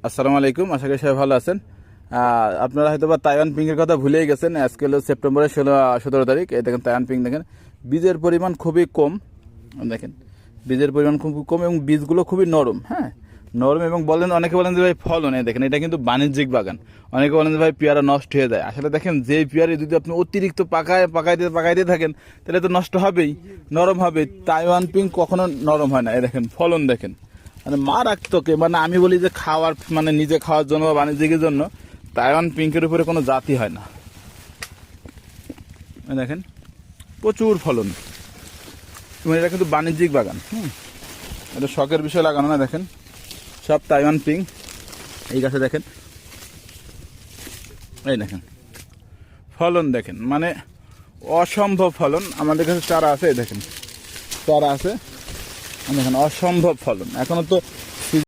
আসসালামু আলাইকুম, আশা করি সবাই ভালো আছেন। আপনারা হয়তো বা তাইওয়ান পিঙ্কের কথা ভুলেই গেছেন। আজকে হলো সেপ্টেম্বরের 17 তারিখ। এই দেখেন তাইওয়ান পিঙ্ক, দেখেন বীজের পরিমাণ খুবই কম। দেখেন বীজের পরিমাণ খুব কম এবং বীজগুলো খুবই নরম। হ্যাঁ, নরম এবং অনেকে বলেন যে ভাই ফলন, দেখেন এটা কিন্তু বাণিজ্যিক বাগান। অনেকে বলেন যে ভাই পেয়ারা নষ্ট হয়ে যায়। আসলে দেখেন, যে পেয়ারা যদি আপনি অতিরিক্ত পাকাইতে থাকেন, তাহলে তো নষ্ট হবেই, নরম হবে। তাইওয়ান পিঙ্ক কখনো নরম হয় না। এই দেখেন ফলন, দেখেন মানে মারাত্মক। মানে আমি বলি যে খাওয়ার, মানে নিজে খাওয়ার জন্য বা বাণিজ্যিকের জন্য তাইওয়ান পিঙ্কের উপরে কোনো জাতি হয় না। দেখেন প্রচুর ফলন, এবং এটা কিন্তু বাণিজ্যিক বাগান। এটা শখের বিষয় লাগানো না। দেখেন সব তাইওয়ান পিঙ্ক। এই গাছে দেখেন, এই দেখেন ফলন, দেখেন মানে অসম্ভব ফলন। আমাদের কাছে চারা আছে, এই দেখেন চারা আছে, দেখেন অসম্ভব ফলন। এখনো তো